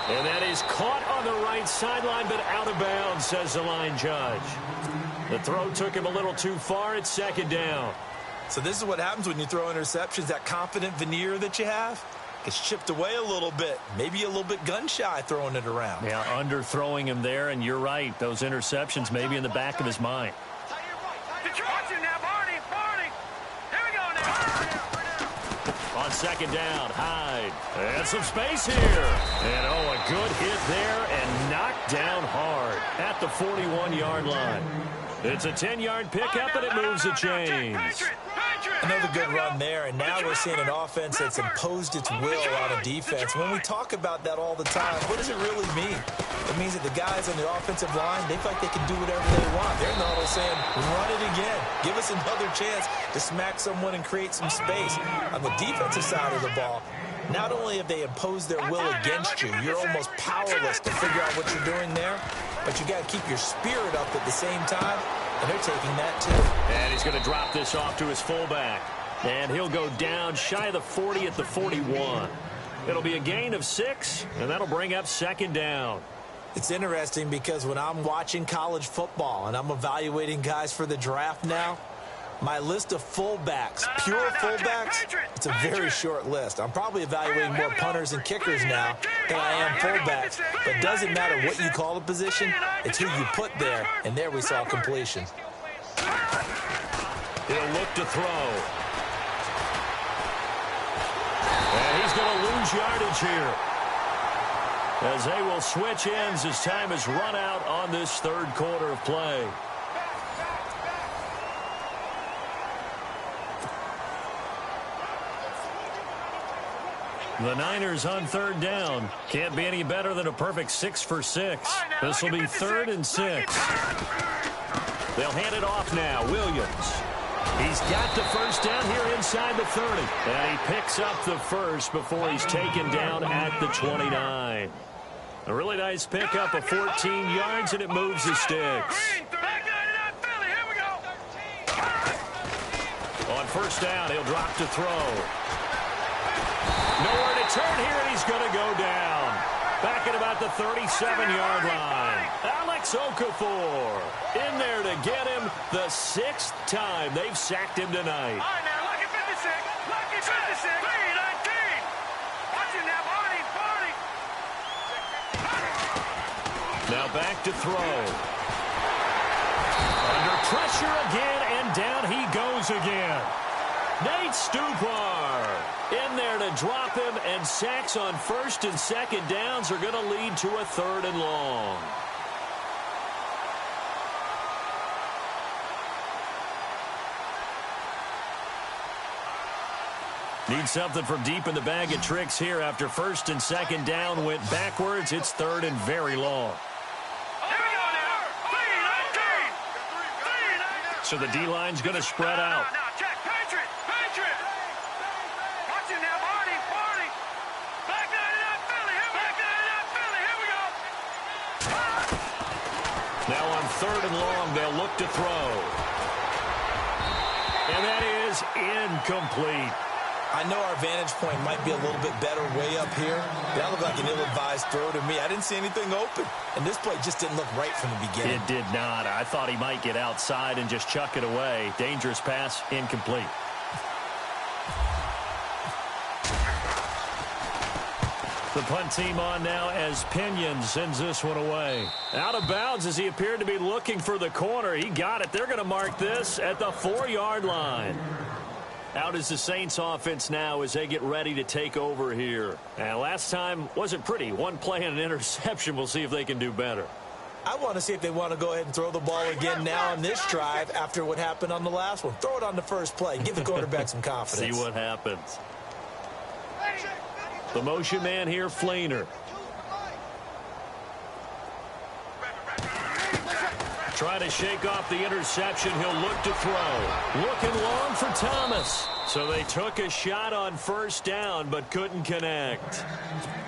[SPEAKER 2] And that is caught on the right sideline, but out of bounds, says the line judge. The throw took him a little too far. It's second down.
[SPEAKER 3] So this is what happens when you throw interceptions. That confident veneer that you have gets chipped away a little bit. Maybe a little bit gun-shy throwing it around.
[SPEAKER 2] Yeah, underthrowing him there, and you're right. Those interceptions may be in the back of his mind. On second down, Hyde. And some space here. And, oh, a good hit there and knocked down hard at the 41-yard line. It's a 10-yard pickup, and it moves the chains.
[SPEAKER 3] Another good run there, and now we're seeing an offense that's imposed its will on a defense. When we talk about that all the time, what does it really mean? It means that the guys on the offensive line, they feel like they can do whatever they want. They're in the huddle saying, run it again. Give us another chance to smack someone and create some space. On the defensive side of the ball, not only have they imposed their will against you, you're almost powerless to figure out what you're doing there, but you got to keep your spirit up at the same time, and they're taking that too.
[SPEAKER 2] And he's going to drop this off to his fullback. And he'll go down shy of the 40 at the 41. It'll be a gain of 6, and that'll bring up second down.
[SPEAKER 3] It's interesting because when I'm watching college football and I'm evaluating guys for the draft now, my list of fullbacks, pure fullbacks, it's a very short list. I'm probably evaluating more punters and kickers now than I am fullbacks. But it doesn't matter what you call the position, it's who you put there. And there we saw completion.
[SPEAKER 2] He'll look to throw. And he's going to lose yardage here, as they will switch ends as time has run out on this third quarter of play. The Niners on third down. Can't be any better than a perfect 6 for 6. This will be 3rd and 6. They'll hand it off now. Williams. He's got the first down here inside the 30. And he picks up the first before he's taken down at the 29. A really nice pickup of 14 yards, and it moves the sticks. On first down, he'll drop to throw. Nowhere to turn here, and he's going to go down. Back at about the 37-yard line. Alex Okafor in there to get him the 6th time they've sacked him tonight.
[SPEAKER 4] All right, now, lucky 56. Lucky 56. 3-19. Watch it now, Barney.
[SPEAKER 2] Now back to throw. Under pressure again, and down he goes again. Nate Stupar in there to drop him, and sacks on 1st and 2nd downs are going to lead to a 3rd and long. Need something from deep in the bag of tricks here after 1st and 2nd down went backwards. It's 3rd and very long. So the D-line's going to spread out. Now on 3rd and long, they'll look to throw. And that is incomplete.
[SPEAKER 3] I know our vantage point might be a little bit better way up here. That looked like an ill-advised throw to me. I didn't see anything open. And this play just didn't look right from the beginning.
[SPEAKER 2] It did not. I thought he might get outside and just chuck it away. Dangerous pass, incomplete. The punt team on now as Pinion sends this one away. Out of bounds as he appeared to be looking for the corner. He got it. They're going to mark this at the 4-yard line. Out is the Saints offense now as they get ready to take over here. And last time wasn't pretty. One play and an interception. We'll see if they can do better.
[SPEAKER 3] I want to see if they want to go ahead and throw the ball again now on this drive after what happened on the last one. Throw it on the first play. Give the quarterback some confidence.
[SPEAKER 2] See what happens. The motion man here, Flainer. Try to shake off the interception. He'll look to throw. Looking long for Thomas. So they took a shot on 1st down, but couldn't connect.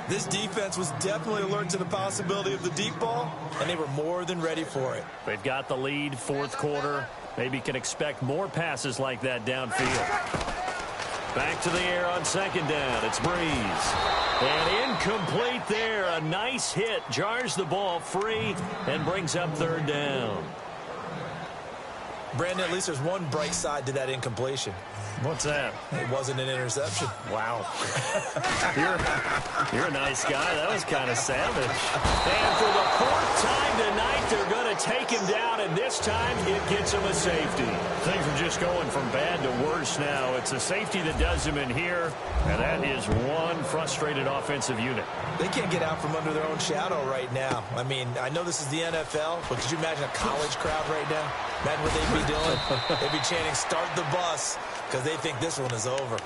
[SPEAKER 3] This defense was definitely alert to the possibility of the deep ball, and they were more than ready for it.
[SPEAKER 2] They've got the lead, 4th quarter. Maybe can expect more passes like that downfield. Back to the air on 2nd down. It's Breeze. And incomplete there. A nice hit. Jars the ball free and brings up 3rd down.
[SPEAKER 3] Brandon, at least there's one bright side to that incompletion.
[SPEAKER 2] What's that?
[SPEAKER 3] It wasn't an interception.
[SPEAKER 2] Wow. You're a nice guy. That was kind of savage. And for the 4th time tonight, they're going to take him down, and this time it gets him a safety. Things are just going from bad to worse now. It's a safety that does him in here, and that is one frustrated offensive unit.
[SPEAKER 3] They can't get out from under their own shadow right now. I mean, I know this is the NFL, but could you imagine a college crowd right now? Imagine what they'd be doing. They'd be chanting, "Start the bus," because they think this one is over.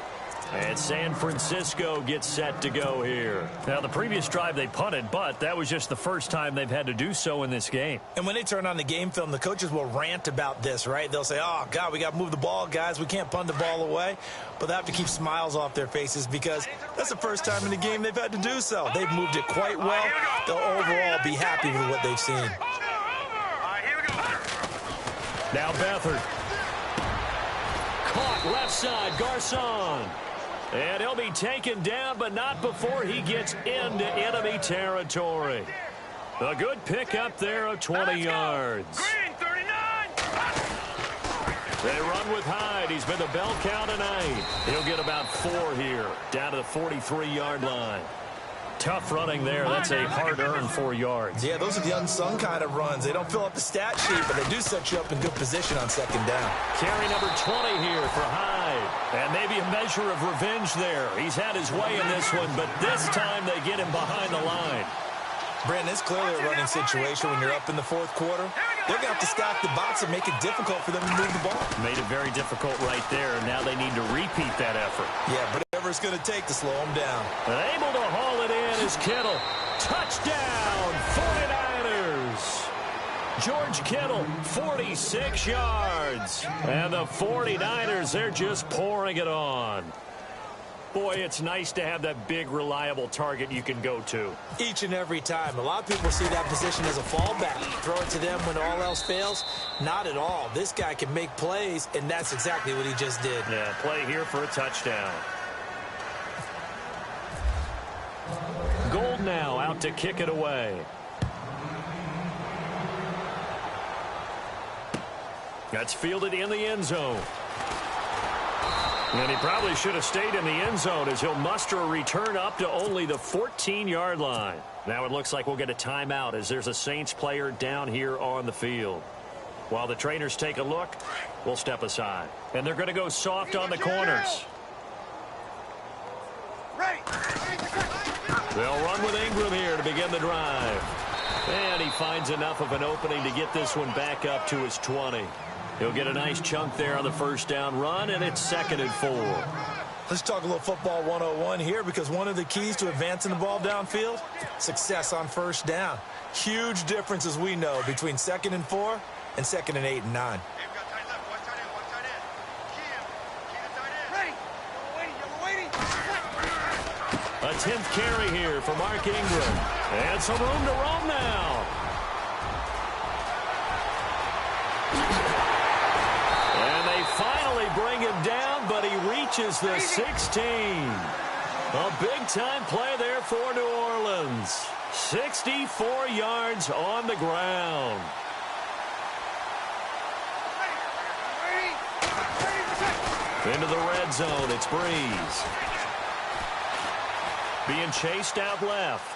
[SPEAKER 2] And San Francisco gets set to go here. Now, the previous drive they punted, but that was just the first time they've had to do so in this game.
[SPEAKER 3] And when they turn on the game film, the coaches will rant about this, right? They'll say, "Oh, God, we got to move the ball, guys. We can't punt the ball away." But they have to keep smiles off their faces because that's the first time in the game they've had to do so. They've moved it quite well. They'll overall be happy with what they've seen.
[SPEAKER 2] Now Beathard. Caught left side, Garcon. And he'll be taken down, but not before he gets into enemy territory. A good pick up there of 20 yards.
[SPEAKER 4] Green 39.
[SPEAKER 2] They run with Hyde. He's been the bell cow tonight. He'll get about 4 here, down to the 43-yard line. Tough running there. That's a hard-earned 4 yards.
[SPEAKER 3] Yeah, those are the unsung kind of runs. They don't fill up the stat sheet, but they do set you up in good position on second down.
[SPEAKER 2] Carry number 20 here for Hyde. And maybe a measure of revenge there. He's had his way in this one, but this time they get him behind the line.
[SPEAKER 3] Brandon, it's clearly a running situation when you're up in the fourth quarter. They're going to have to stack the box and make it difficult for them to move the ball.
[SPEAKER 2] Made it very difficult right there. Now they need to repeat that effort.
[SPEAKER 3] Yeah, whatever it's going to take to slow them down.
[SPEAKER 2] And able to haul it in is Kittle. Touchdown, 49ers. George Kittle, 46 yards. And the 49ers, they're just pouring it on. Boy, it's nice to have that big, reliable target you can go to.
[SPEAKER 3] Each and every time. A lot of people see that position as a fallback. Throw it to them when all else fails. Not at all. This guy can make plays, and that's exactly what he just did.
[SPEAKER 2] Yeah, play here for a touchdown. Gold now out to kick it away. That's fielded in the end zone. And he probably should have stayed in the end zone as he'll muster a return up to only the 14-yard line. Now it looks like we'll get a timeout as there's a Saints player down here on the field. While the trainers take a look, we'll step aside. And they're going to go soft on the corners. They'll run with Ingram here to begin the drive. And he finds enough of an opening to get this one back up to his 20. He'll get a nice chunk there on the first down run, and it's 2nd and 4.
[SPEAKER 3] Let's talk a little football 101 here, because one of the keys to advancing the ball downfield, success on first down. Huge difference, as we know, between 2nd and 4 and 2nd and 8 and 9.
[SPEAKER 2] A 10th carry here for Mark Ingram. And some room to roam now. And they finally bring him down, but he reaches the 16. A big-time play there for New Orleans. 64 yards on the ground. Into the red zone, it's Breeze. Being chased out left.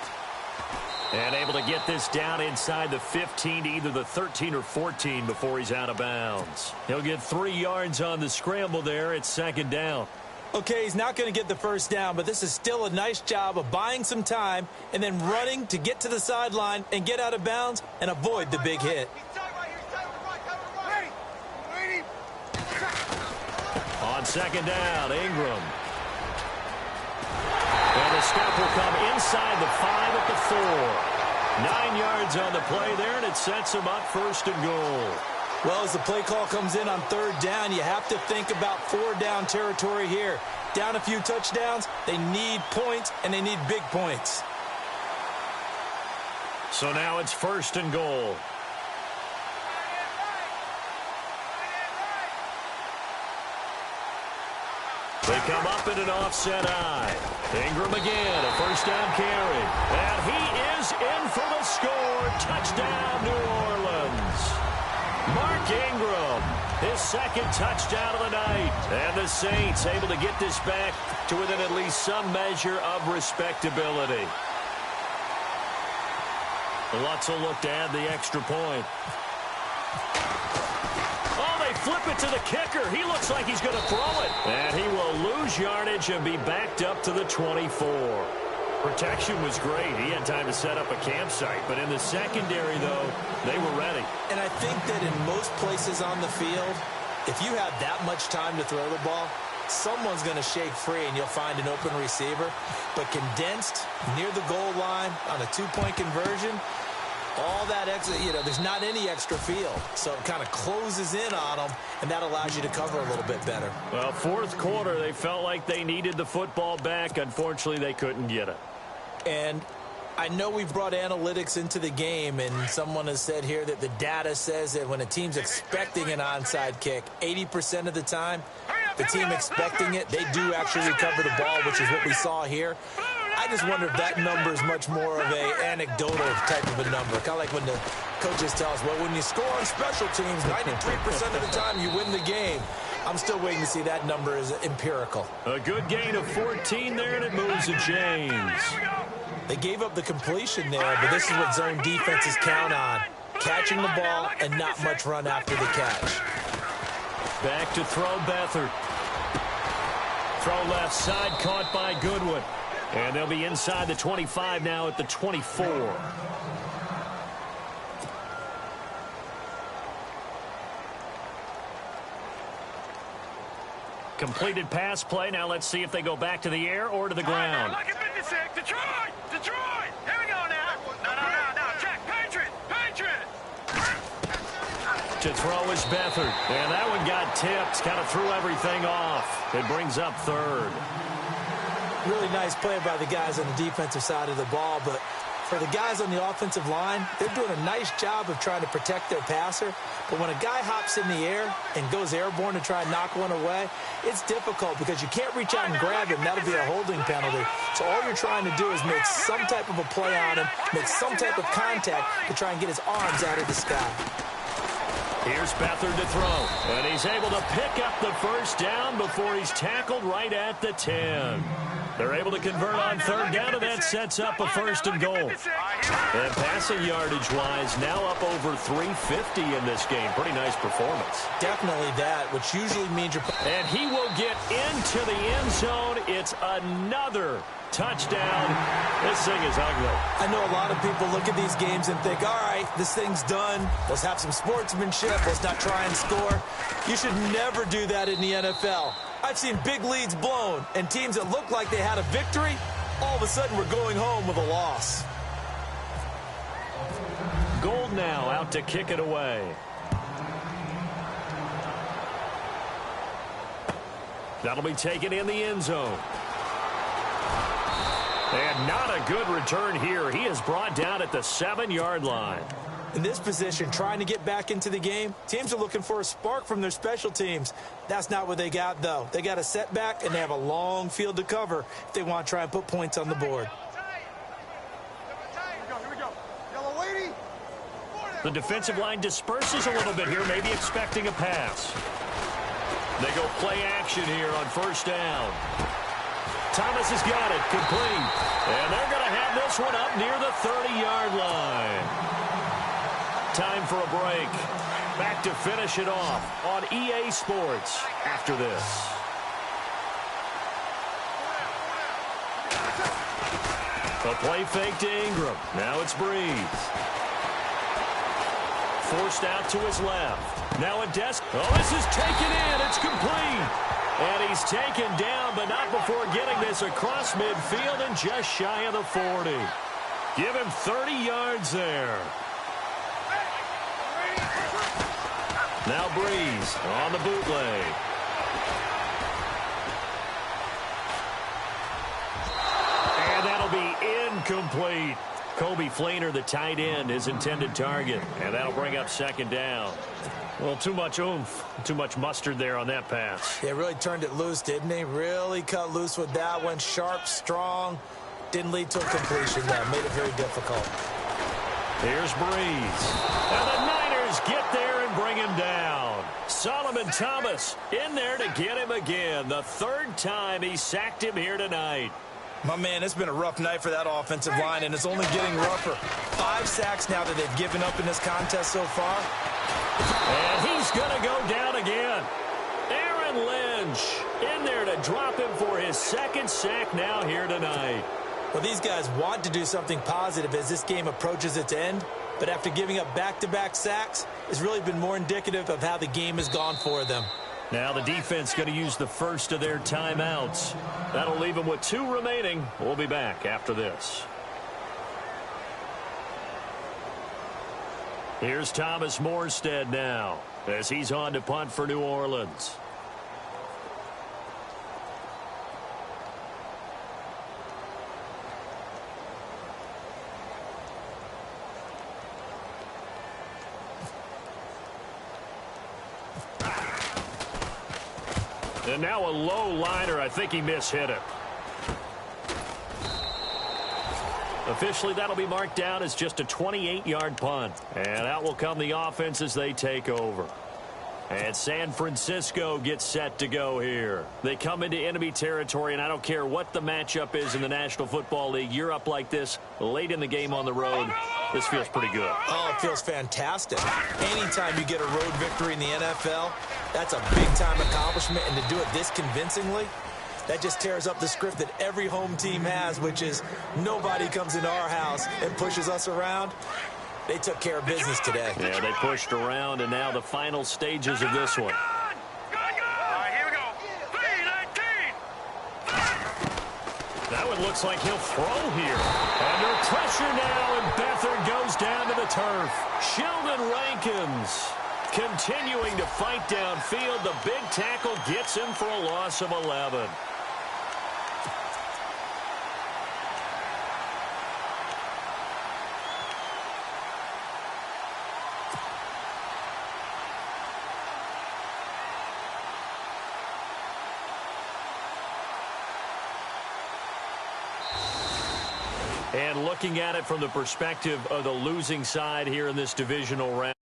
[SPEAKER 2] And able to get this down inside the 15 to either the 13 or 14 before he's out of bounds. He'll get 3 yards on the scramble there. It's 2nd down.
[SPEAKER 3] Okay, he's not going to get the first down, but this is still a nice job of buying some time and then running to get to the sideline and get out of bounds and avoid the big hit.
[SPEAKER 2] On 2nd down, Ingram. And the step will come inside the 5 at the 4. 9 yards on the play there, and it sets him up 1st and goal.
[SPEAKER 3] Well, as the play call comes in on 3rd down, you have to think about 4-down territory here. Down a few touchdowns, they need points, and they need big points.
[SPEAKER 2] So now it's 1st and goal. They come up in an offset eye. Ingram again, a 1st down carry. And he is in for the score. Touchdown, New Orleans. Mark Ingram, his 2nd touchdown of the night. And the Saints able to get this back to within at least some measure of respectability. Lutz will look to add the extra point. Flip it to the kicker. He looks like he's going to throw it. And he will lose yardage and be backed up to the 24. Protection was great. He had time to set up a campsite. But in the secondary, though, they were ready.
[SPEAKER 3] And I think that in most places on the field, if you have that much time to throw the ball, someone's going to shake free and you'll find an open receiver. But condensed near the goal line on a 2-point conversion, all that extra, there's not any extra field. So it kind of closes in on them, and that allows you to cover a little bit better.
[SPEAKER 2] Well, 4th quarter, they felt like they needed the football back. Unfortunately, they couldn't get it.
[SPEAKER 3] And I know we've brought analytics into the game, and someone has said here that the data says that when a team's expecting an onside kick, 80% of the time, the team expecting it, they do actually recover the ball, which is what we saw here. I just wonder if that number is much more of a anecdotal type of a number. Kind of like when the coaches tell us, well, when you score on special teams, 93% of the time you win the game. I'm still waiting to see that number is empirical.
[SPEAKER 2] A good gain of 14 there, and it moves the chains.
[SPEAKER 3] They gave up the completion there, but this is what zone defenses count on. Catching the ball and not much run after the catch.
[SPEAKER 2] Back to throw Beathard. Throw left side, caught by Goodwin. And they'll be inside the 25 now at the 24. Completed pass play. Now let's see if they go back to the air or to the ground.
[SPEAKER 4] Look at 56. Detroit! Detroit! Here we go now. No. Check. Patriot!
[SPEAKER 2] To throw is Beathard. And that one got tipped. Kind of threw everything off. It brings up third.
[SPEAKER 3] Really nice play by the guys on the defensive side of the ball, but for the guys on the offensive line, they're doing a nice job of trying to protect their passer. But when a guy hops in the air and goes airborne to try and knock one away, it's difficult because you can't reach out and grab him. That'll be a holding penalty. So all you're trying to do is make some type of a play on him, make some type of contact to try and get his arms out of the sky.
[SPEAKER 2] Here's Beathard to throw, and he's able to pick up the first down before he's tackled right at the 10. They're able to convert on third down, and that sets up a 1st and goal. And passing yardage-wise, now up over 350 in this game. Pretty nice performance.
[SPEAKER 3] Definitely that, which usually means you're...
[SPEAKER 2] And he will get into the end zone. It's another touchdown. This thing is ugly.
[SPEAKER 3] I know a lot of people look at these games and think, all right, this thing's done. Let's have some sportsmanship. Let's not try and score. You should never do that in the NFL. I've seen big leads blown, and teams that look like they had a victory, all of a sudden we're going home with a loss.
[SPEAKER 2] Gold now out to kick it away. That'll be taken in the end zone. And not a good return here. He is brought down at the 7-yard line.
[SPEAKER 3] In this position, trying to get back into the game, teams are looking for a spark from their special teams. That's not what they got, though. They got a setback, and they have a long field to cover if they want to try and put points on the board.
[SPEAKER 2] The defensive line disperses a little bit here, maybe expecting a pass. They go play action here on 1st down. Thomas has got it, complete. And they're going to have this one up near the 30-yard line. Time for a break. Back to finish it off on EA Sports after this. A play fake to Ingram. Now it's Breeze. Forced out to his left. Now a desk. Oh, this is taken in. It's complete. And he's taken down, but not before getting this across midfield and just shy of the 40. Give him 30 yards there. Now Breeze on the bootleg. And that'll be incomplete. Kobe Flainer, the tight end, his intended target. And that'll bring up 2nd down. Well, too much oomph, too much mustard there on that pass.
[SPEAKER 3] Yeah, really turned it loose, didn't he? Really cut loose with that one. Sharp, strong. Didn't lead to a completion there. Made it very difficult.
[SPEAKER 2] Here's Breeze. And the Niners get there and bring him down. Solomon Thomas in there to get him again. The 3rd time he sacked him here tonight.
[SPEAKER 3] My man, it's been a rough night for that offensive line, and it's only getting rougher. 5 sacks now that they've given up in this contest so far.
[SPEAKER 2] And he's going to go down again. Aaron Lynch in there to drop him for his 2nd sack now here tonight.
[SPEAKER 3] Well, these guys want to do something positive as this game approaches its end, but after giving up back-to-back sacks, it's really been more indicative of how the game has gone for them.
[SPEAKER 2] Now the defense going to use the first of their timeouts. That'll leave them with 2 remaining. We'll be back after this. Here's Thomas Morstead now as he's on to punt for New Orleans. And now a low liner. I think he mishit it. Officially, that'll be marked down as just a 28-yard punt. And out will come the offense as they take over. And San Francisco gets set to go here. They come into enemy territory, and I don't care what the matchup is in the National Football League. You're up like this late in the game on the road. This feels pretty good.
[SPEAKER 3] Oh, it feels fantastic. Anytime you get a road victory in the NFL, that's a big-time accomplishment, and to do it this convincingly, that just tears up the script that every home team has, which is nobody comes into our house and pushes us around. They took care of business today.
[SPEAKER 2] Yeah, they pushed around, and now the final stages of this one.
[SPEAKER 4] All right, here we go. 3-19.
[SPEAKER 2] That one looks like he'll throw here. Under pressure now, and Beathard goes down to the turf. Sheldon Rankins continuing to fight downfield. The big tackle gets him for a loss of 11. And looking at it from the perspective of the losing side here in this divisional round.